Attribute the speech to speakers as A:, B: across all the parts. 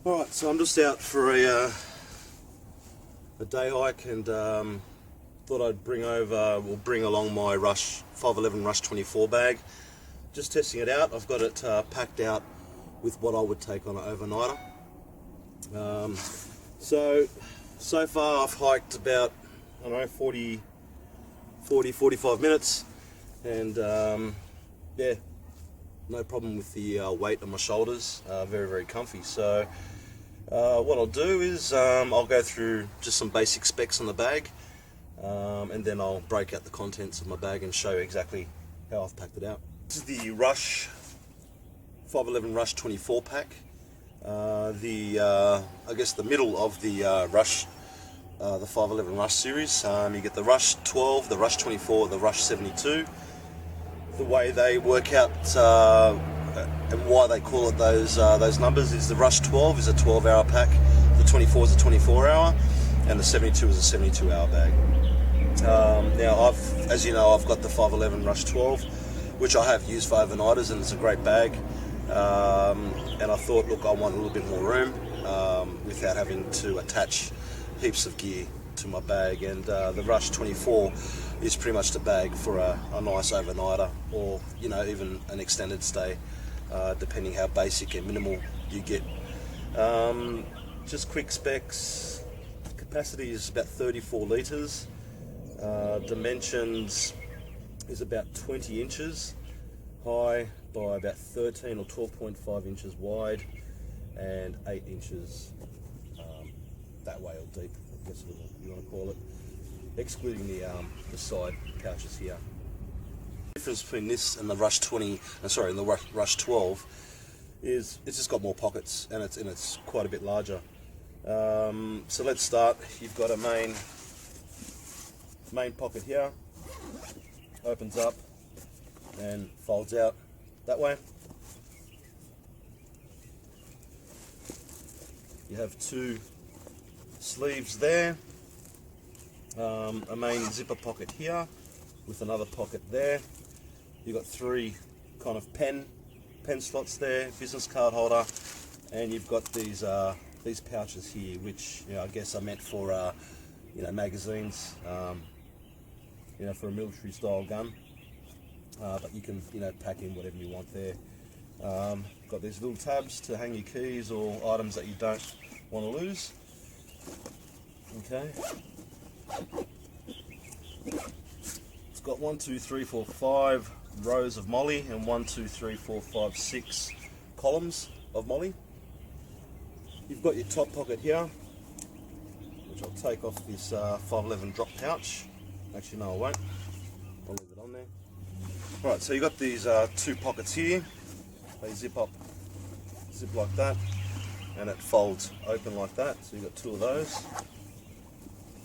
A: Alright, so I'm just out for a day hike and thought I'd bring along my 511 Rush 24 bag. Just testing it out. I've got it packed out with what I would take on an overnighter. So far I've hiked about, 45 minutes, and yeah, no problem with the weight on my shoulders. Very, very comfy. So what I'll do is I'll go through just some basic specs on the bag, and then I'll break out the contents of my bag and show you exactly how I've packed it out. This is the Rush 511 Rush 24 pack. I guess the middle of the Rush, the 511 Rush series. You get the Rush 12, the Rush 24, the Rush 72. The way they work out and why they call it those numbers is the Rush 12 is a 12-hour pack, the 24 is a 24-hour, and the 72 is a 72-hour bag. Now, as you know, I've got the 511 Rush 12, which I have used for overnighters, and it's a great bag. And I thought, look, I want a little bit more room without having to attach heaps of gear to my bag, and the Rush 24 is pretty much the bag for a nice overnighter, or even an extended stay, depending how basic and minimal you get. Just quick specs. Capacity is about 34 litres. Dimensions is about 20 inches high by about 13 or 12.5 inches wide, and 8 inches that way, or deep, I guess you want to call it, excluding the side pouches here. The difference between this and the Rush 12 is it's just got more pockets, and it's quite a bit larger. So let's start. You've got a main pocket here, opens up and folds out that way. You have two sleeves there, a main zipper pocket here with another pocket there. You've got three kind of pen slots there, business card holder, and you've got these pouches here, which I guess are meant for magazines, for a military style gun. But you can pack in whatever you want there. Got these little tabs to hang your keys or items that you don't want to lose. Okay. It's got 1, 2, 3, 4, 5 rows of molly, and 1, 2, 3, 4, 5, 6 columns of molly. You've got your top pocket here, which I'll take off this 511 drop pouch. Actually, no, I won't. I'll leave it on there. Right, so you've got these two pockets here. They zip like that, and it folds open like that. So you've got two of those.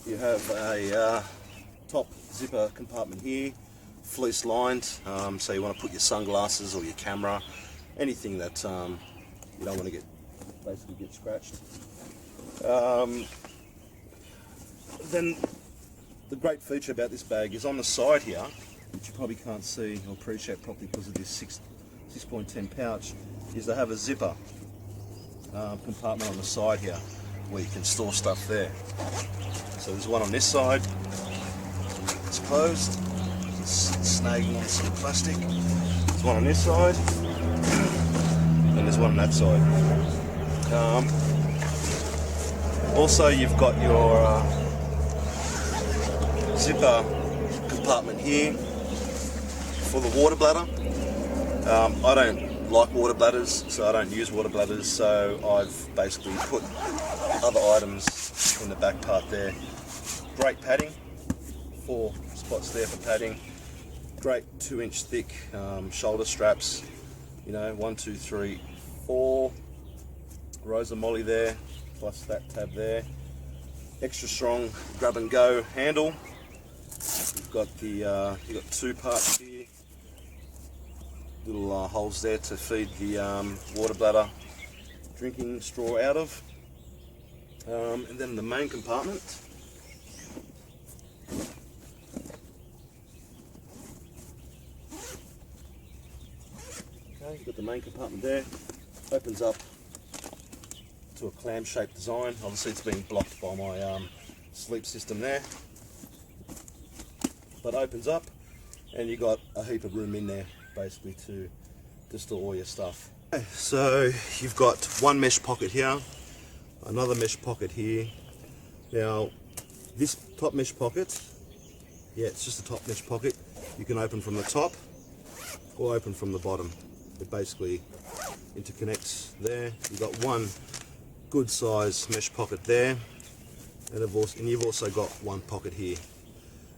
A: You have a top zipper compartment here, fleece lined, so you want to put your sunglasses or your camera, anything that you don't want to get scratched. Then the great feature about this bag is on the side here, which you probably can't see or appreciate properly because of this 6.10 pouch, is they have a zipper compartment on the side here where you can store stuff there. So there's one on this side, it's closed, it's snagging on some plastic. There's one on this side, and there's one on that side. Also, you've got your zipper compartment here for the water bladder. I don't like water bladders, so I don't use water bladders, so I've basically put other items in the back part there. Great padding, 4 spots there for padding. Great 2-inch thick shoulder straps, 1, 2, 3, 4 rows of molly there, plus that tab there. Extra strong grab and go handle. You've got you've got 2 parts here, little holes there to feed the water bladder drinking straw out of. And then the main compartment. Okay, you've got the main compartment there, opens up to a clam-shaped design. Obviously it's been blocked by my sleep system there, but opens up and you got a heap of room in there basically to store all your stuff. Okay, so you've got one mesh pocket here, another mesh pocket here. Now this top mesh pocket, yeah, it's just a top mesh pocket. You can open from the top or open from the bottom. It basically interconnects there. You've got one good size mesh pocket there, and you've also got one pocket here.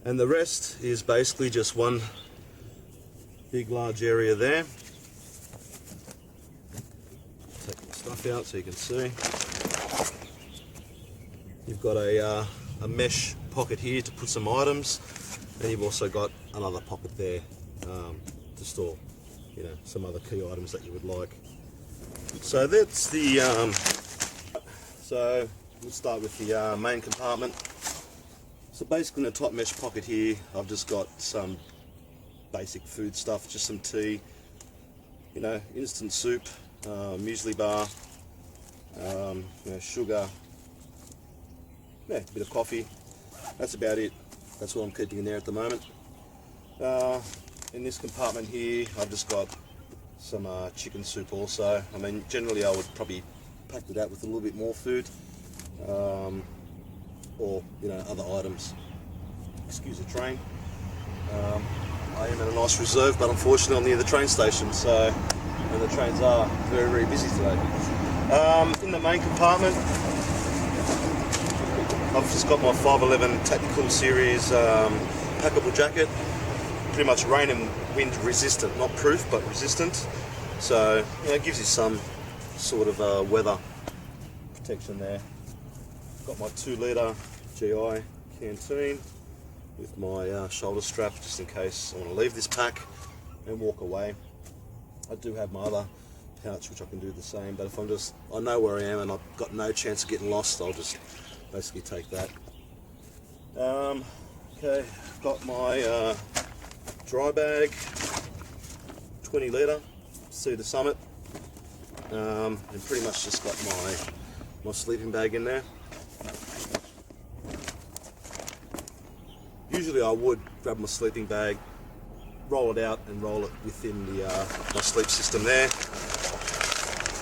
A: And the rest is basically just one big large area there. Take the stuff out so you can see. You've got a mesh pocket here to put some items, and you've also got another pocket there to store, you know, some other key items that you would like. So that's the so we'll start with the main compartment. So basically in the top mesh pocket here, I've just got some basic food stuff, just some tea, you know, instant soup, muesli bar, you know, sugar, yeah, a bit of coffee. That's about it. That's what I'm keeping in there at the moment. In this compartment here, I've just got some chicken soup also. I mean, generally I would probably pack it out with a little bit more food, or, you know, other items. Excuse the train. I am at a nice reserve, but unfortunately I'm near the train station, so, and the trains are very, very busy today. In the main compartment, I've just got my 511 Tactical Series packable jacket. Pretty much rain and wind resistant, not proof, but resistant. So, you know, it gives you some sort of weather protection there. Got my 2-litre GI canteen with my shoulder strap, just in case I want to leave this pack and walk away. I do have my other pouch which I can do the same, but if I know where I am and I've got no chance of getting lost, I'll just basically take that. Okay, got my dry bag, 20-litre Cedar Summit, and pretty much just got my sleeping bag in there. Usually I would grab my sleeping bag, roll it out and roll it within the my sleep system there,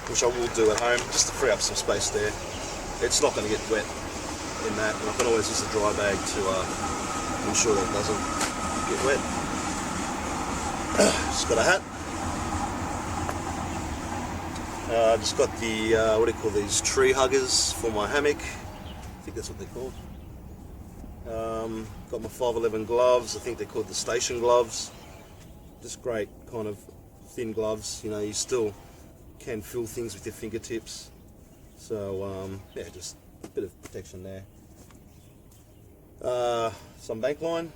A: which I will do at home just to free up some space there. It's not going to get wet in that, and I can always use a dry bag to ensure that it doesn't get wet. Just got a hat. Just got the what do you call these, tree huggers for my hammock. I think that's what they're called. Got my 511 gloves. I think they're called the station gloves. Just great kind of thin gloves. You know, you still can feel things with your fingertips. So yeah, just a bit of protection there. Some bank line.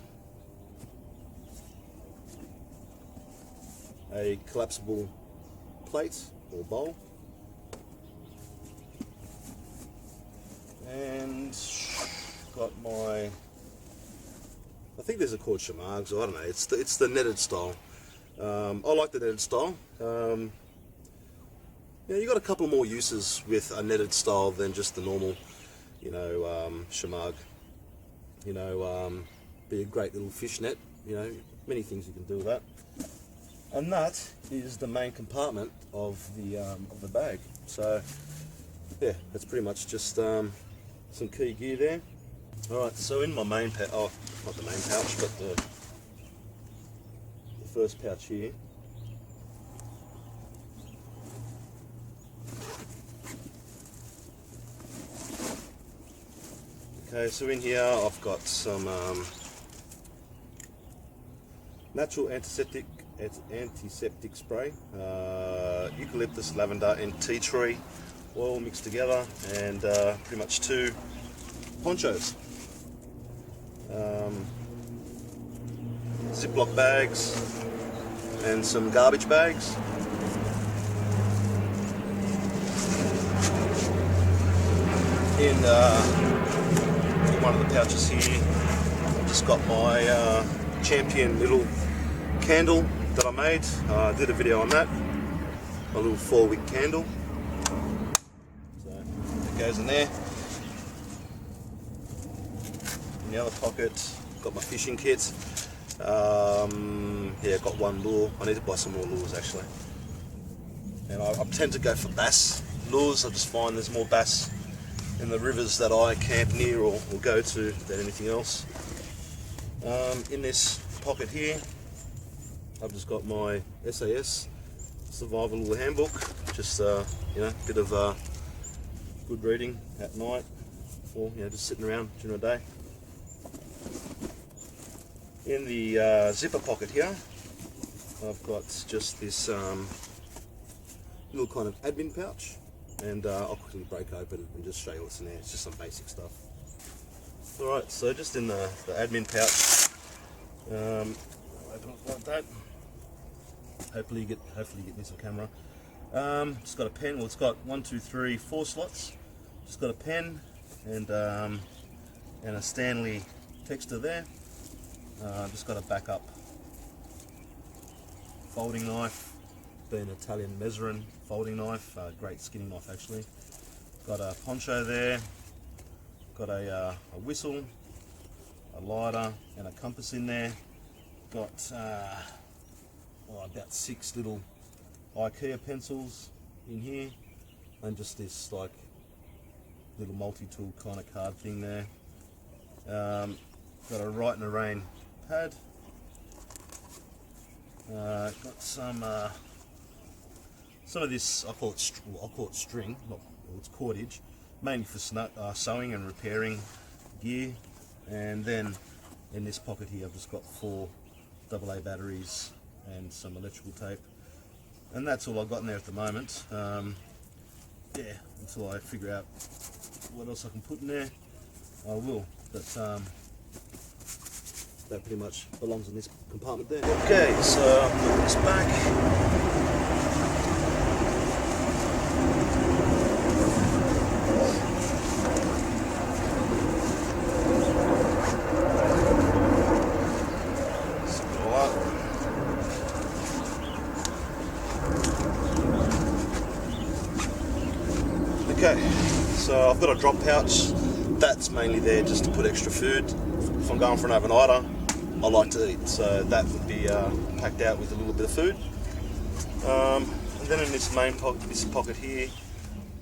A: A collapsible plate or bowl, and got my, I think these are called shamags, I don't know, it's the netted style. I like the netted style. Yeah, you got a couple more uses with a netted style than just the normal, you know, shamag. You know, be a great little fish net, you know, many things you can do with that. And that is the main compartment of the bag. So yeah, that's pretty much just some key gear there. Alright, so in my main pouch, oh, not the main pouch, but the first pouch here. Okay, so in here I've got some natural antiseptic spray, eucalyptus, lavender and tea tree oil mixed together, and pretty much 2 ponchos, Ziploc bags and some garbage bags. In one of the pouches here, I've just got my Champion little candle that I made. I did a video on that, a little 4-wick candle. So goes in there. In the other pocket, got my fishing kit. Yeah, got one lure. I need to buy some more lures actually. And I tend to go for bass lures. I just find there's more bass in the rivers that I camp near or go to than anything else. In this pocket here, I've just got my SAS survival little handbook. Just you know, a bit of good reading at night, or you know, just sitting around during the day. In the zipper pocket here, I've got just this little kind of admin pouch, and I'll quickly break open and just show you what's in there. It's just some basic stuff. Alright, so just in the admin pouch, open up like that. Hopefully you get me some camera. Just got a pen. Well, it's got 4 slots. Just got a pen and a Stanley texter there. Just got a backup folding knife, being Italian Mezzarin folding knife, great skinning knife actually. Got a poncho there, got a whistle, a lighter and a compass in there. Got about 6 little IKEA pencils in here, and just this like little multi-tool kind of card thing there. Got a Write in the Rain pad. Got some of this, I'll call it string, it's cordage, mainly for sewing and repairing gear. And then in this pocket here, I've just got 4 AA batteries and some electrical tape, and that's all I've got in there at the moment. Yeah, until I figure out what else I can put in there, I will. But that pretty much belongs in this compartment there. Okay, so I'll put this back. Okay, so I've got a drop pouch. That's mainly there just to put extra food. If I'm going for an overnighter, I like to eat, so that would be packed out with a little bit of food. And then in this main pocket, this pocket here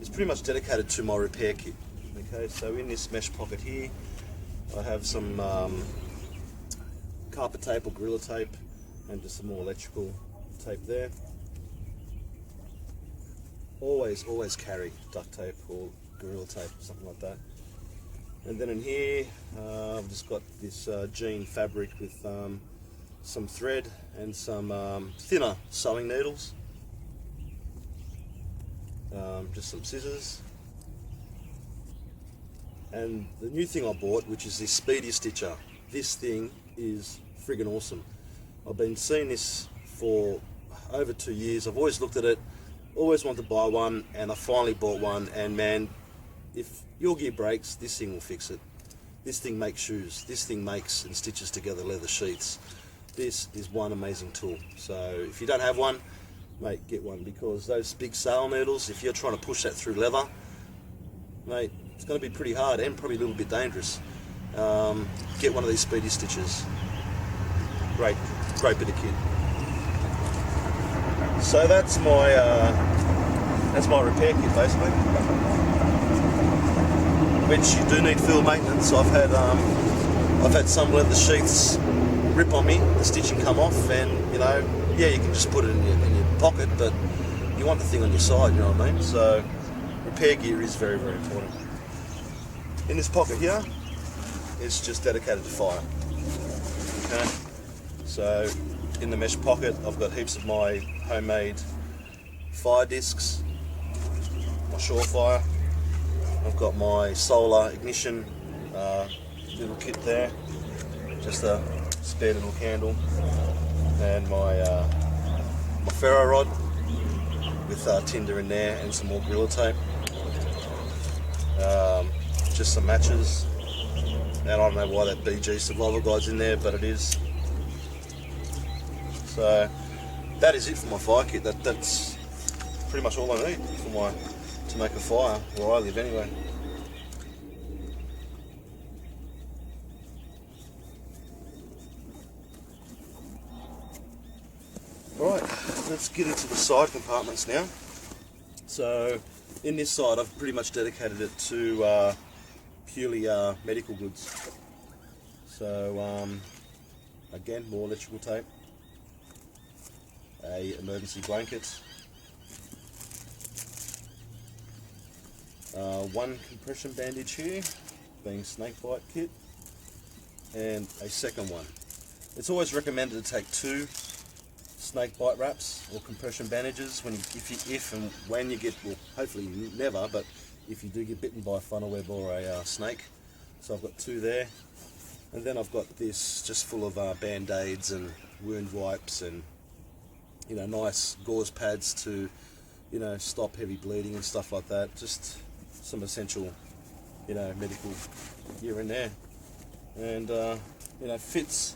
A: is pretty much dedicated to my repair kit. Okay, so in this mesh pocket here, I have some carpet tape or Gorilla tape, and just some more electrical tape there. Always carry duct tape or Gorilla tape or something like that. And then in here, I've just got this jean fabric with some thread and some thinner sewing needles. Just some scissors. And the new thing I bought, which is this Speedy Stitcher. This thing is friggin' awesome. I've been seeing this for over 2 years. I've always looked at it, always wanted to buy one, and I finally bought one. And man, if your gear breaks, this thing will fix it. This thing makes shoes. This thing makes and stitches together leather sheets. This is one amazing tool. So if you don't have one, mate, get one, because those big sail needles, if you're trying to push that through leather, mate, it's going to be pretty hard and probably a little bit dangerous. Get one of these Speedy Stitchers. Great bit of kit. So that's my repair kit basically. Which you do need field maintenance. I've had some leather sheaths rip on me, the stitching come off, and you know, yeah, you can just put it in your pocket, but you want the thing on your side, you know what I mean? So repair gear is very, very important. In this pocket here, it's just dedicated to fire. Okay, so in the mesh pocket, I've got heaps of my homemade fire discs, my Surefire. I've got my solar ignition little kit there, just a spare little candle, and my ferro rod with tinder in there and some more Gorilla tape. Just some matches, and I don't know why that BG Survival Guide's in there, but it is. So that is it for my fire kit. That's pretty much all I need to make a fire where I live anyway. let's get into the side compartments now. So in this side I've pretty much dedicated it to purely medical goods. So again, more electrical tape, a emergency blanket, one compression bandage here, being snake bite kit, and a second one. It's always recommended to take 2 snake bite wraps or compression bandages if and when you get, well, hopefully never, but if you do get bitten by a funnel web or a snake. So I've got 2 there, and then I've got this just full of band-aids and wound wipes and, you know, nice gauze pads to, you know, stop heavy bleeding and stuff like that. Just some essential, you know, medical gear in there, and you know, fits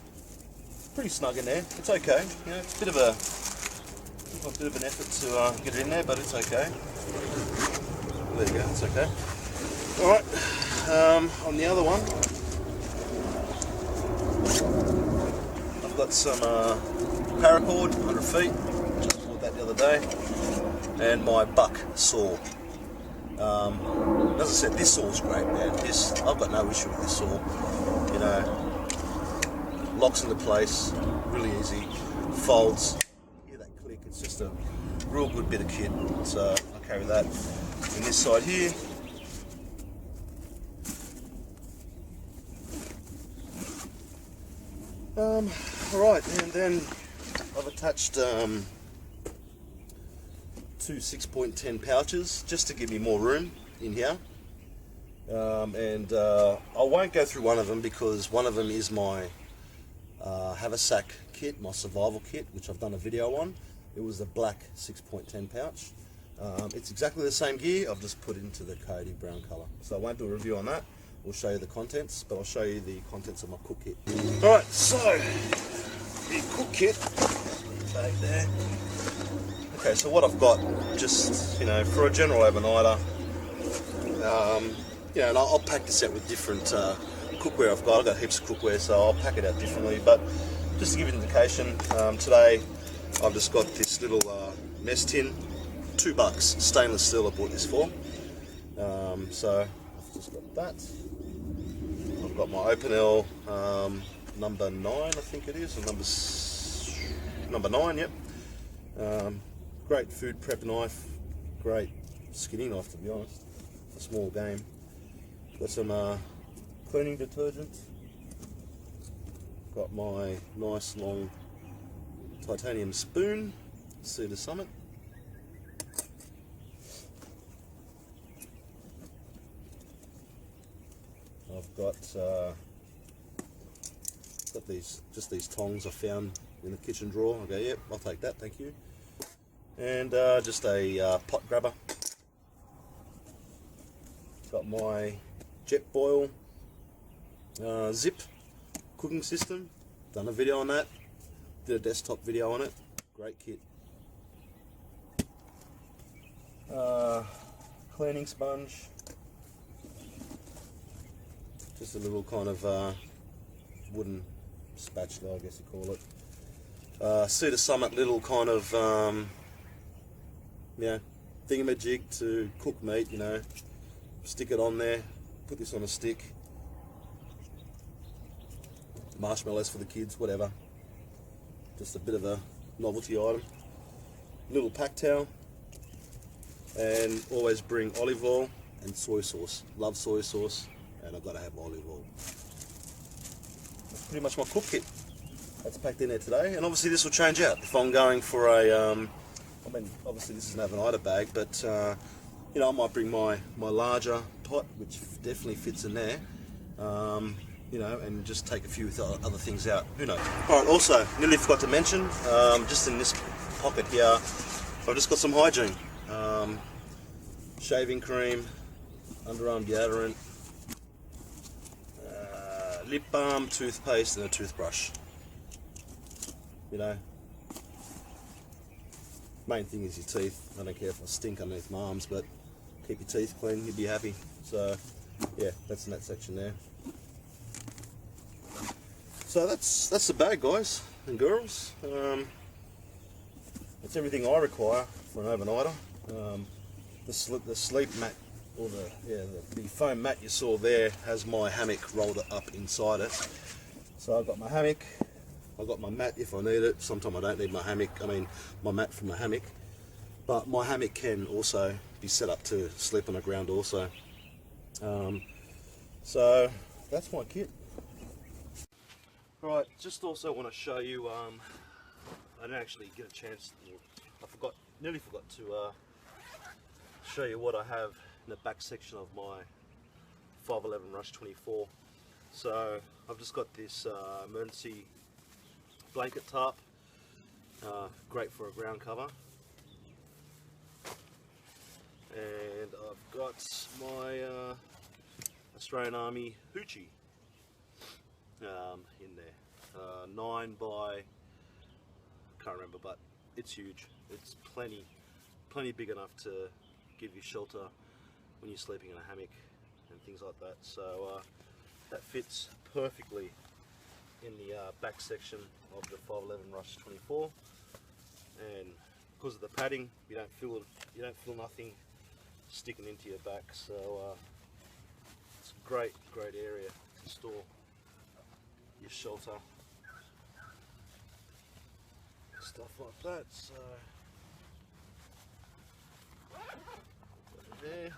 A: pretty snug in there. It's okay. You know, it's a bit of an effort to get it in there, but it's okay. There you go. It's okay. All right. On the other one, I've got some paracord, 100 feet. Just bought that the other day, and my buck saw. As I said, this saw's great, man. I've got no issue with this saw. You know, locks into place, really easy, folds. You hear that click? It's just a real good bit of kit. So I carry that. And this side here, alright, and then I've attached 2 6.10 pouches just to give me more room in here, and I won't go through one of them because one of them is my Hammock kit, my survival kit, which I've done a video on. It was a black 6.10 pouch. It's exactly the same gear, I've just put it into the coyote brown colour. So I won't do a review on that. We'll show you the contents, but I'll show you the contents of my cook kit. Alright, so the cook kit, bag there. Okay, so what I've got, just, you know, for a general overnighter, you know, and I'll pack this out with different cookware I've got heaps of cookware, so I'll pack it out differently, but just to give you an indication, today I've just got this little mess tin, $2, stainless steel I bought this for. So I've just got that. I've got my Open L number 9, I think it is, or number 9, yep. Great food prep knife, great skinning knife to be honest, a small game. Got some cleaning detergent, got my nice long titanium spoon, CZECHMATE. I've got these tongs I found in the kitchen drawer. I go, yep, I'll take that, thank you. And just a pot grabber. Got my jet boil zip cooking system. Done a video on that. Did a desktop video on it. Great kit. Cleaning sponge. Just a little kind of wooden spatula, I guess you call it. CZECHMATE little kind of yeah, thingamajig to cook meat, you know, stick it on there, put this on a stick, marshmallows for the kids, whatever, just a bit of a novelty item. Little pack towel, and always bring olive oil and soy sauce. Love soy sauce, and I've got to have olive oil. That's pretty much my cook kit. That's packed in there today, and obviously this will change out if I'm going for a I mean, obviously this is an overnighter bag, but you know, I might bring my larger pot, which definitely fits in there, you know, and just take a few other things out. Who knows? All right. Also, nearly forgot to mention, just in this pocket here, I've just got some hygiene, shaving cream, underarm deodorant, lip balm, toothpaste, and a toothbrush. You know. Main thing is your teeth. I don't care if I stink underneath my arms, but keep your teeth clean, you'll be happy. So yeah, that's in that section there. So that's the bag, guys and girls. it's everything I require for an overnighter. The sleep mat, or the foam mat you saw there, has my hammock rolled up inside it. So I've got my hammock, I've got my mat if I need it. Sometimes I don't need my hammock, my mat from my hammock. But my hammock can also be set up to sleep on the ground also. So that's my kit. Right, just also want to show you, I didn't actually get a chance, nearly forgot to show you what I have in the back section of my 511 Rush 24. So I've just got this emergency blanket tarp, great for a ground cover. And I've got my Australian Army hoochie in there, 9 by, can't remember, but it's huge. It's plenty big enough to give you shelter when you're sleeping in a hammock and things like that. So that fits perfectly in the back section of the 511 Rush 24, and because of the padding, you don't feel nothing sticking into your back. So it's a great area to store your shelter, stuff like that. So there.